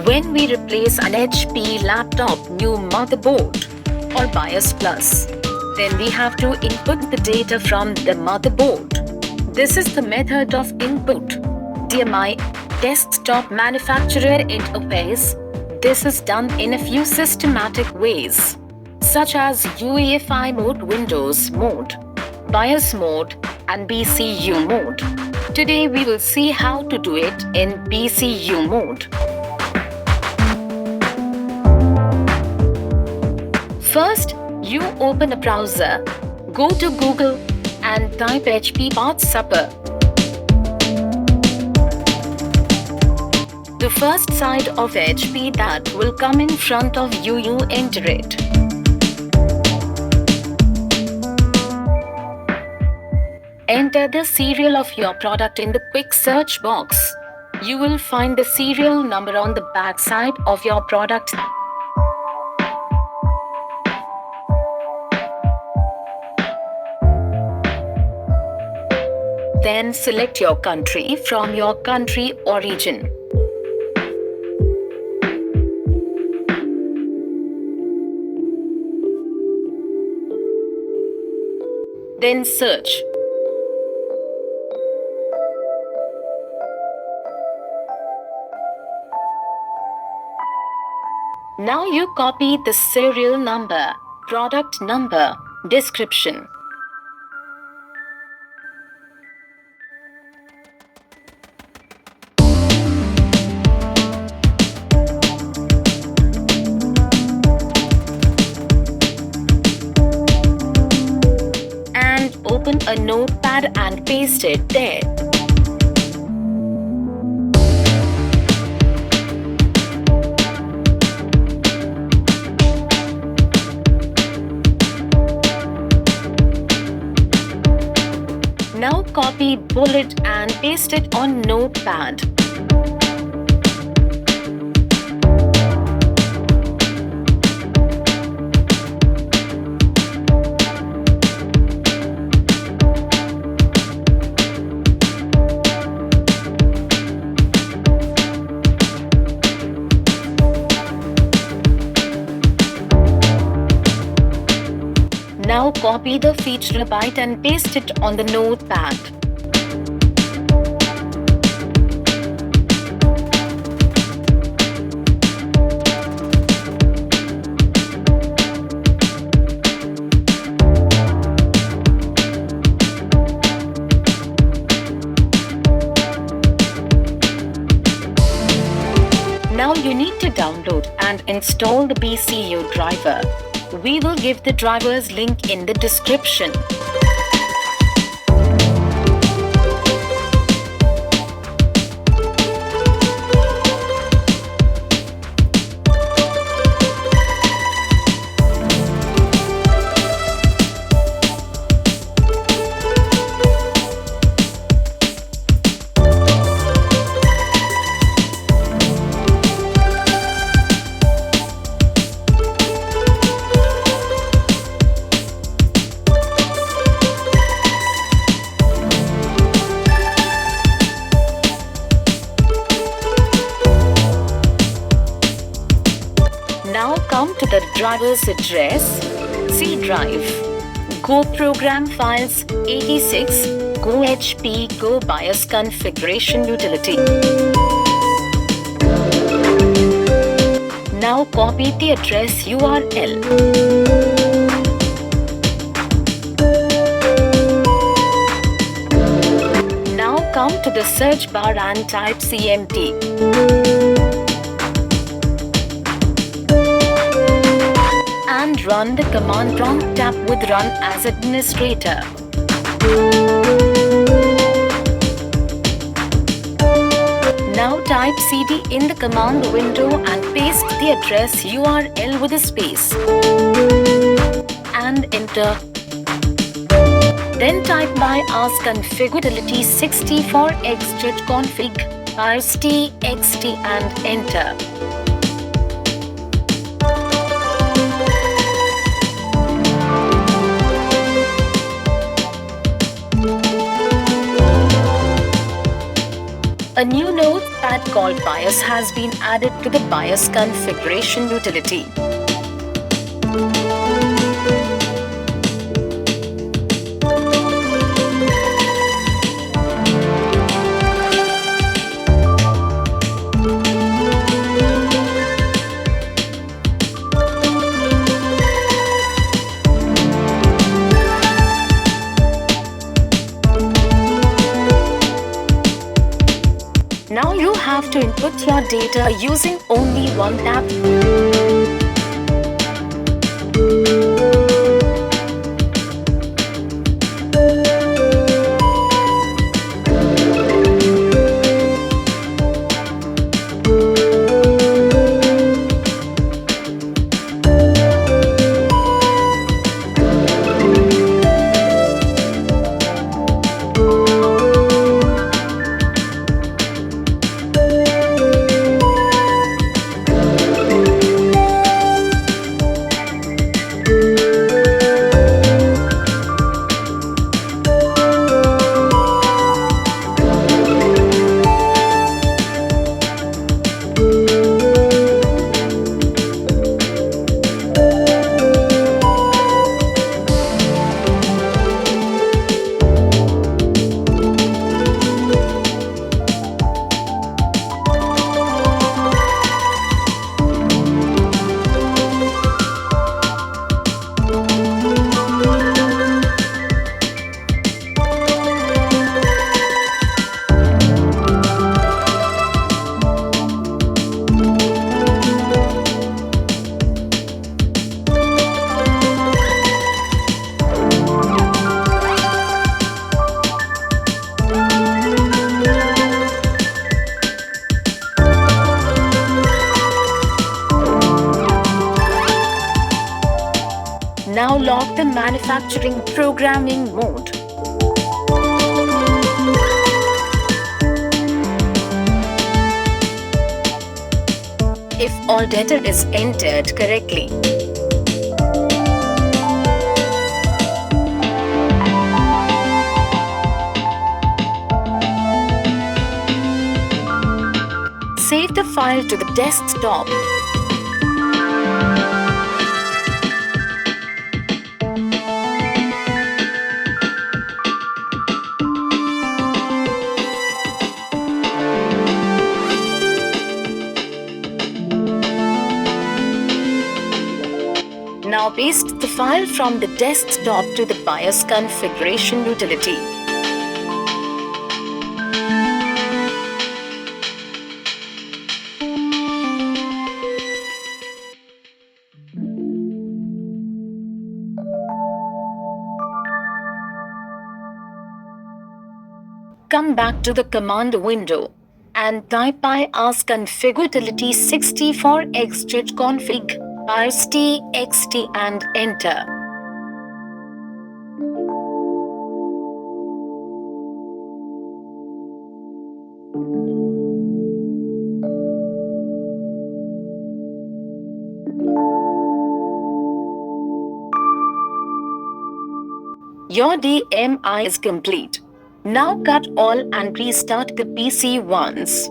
When we replace an HP laptop new motherboard or BIOS Plus, then we have to input the data from the motherboard. This is the method of input DMI desktop manufacturer interface. This is done in a few systematic ways, such as UEFI mode, Windows mode, BIOS mode, and BCU mode. Today we will see how to do it in BCU mode. First, you open a browser, go to Google and type HP PartSurfer. The first site of HP that will come in front of you, you enter it. Enter the serial of your product in the quick search box. You will find the serial number on the back side of your product. Then select your country from your country origin. Then search. Now you copy the serial number, product number, description. And open a notepad and paste it there. Now copy bullet and paste it on notepad. Now copy the feature byte and paste it on the notepad. Now you need to download and install the BCU driver. We will give the driver's link in the description. Now come to the driver's address, C drive, Go Program Files 86, Go HP, Go BIOS Configuration Utility. Now copy the address URL. Now come to the search bar and type CMD. And run the command prompt tab with Run as Administrator. Now type CD in the command window and paste the address URL with a space. And enter. Then type BIOS config utility 64 extract config RSTXT and enter. A new notepad called BIOS has been added to the BIOS configuration utility. Now you have to input your data using only one tap. Now lock the manufacturing programming mode. If all data is entered correctly. Save the file to the desktop. Now paste the file from the desktop to the BIOS configuration utility. Come back to the command window and type BIOS config utility 64 exit config BIOS txt and enter. Your DMI is complete. Now cut all and restart the PC once.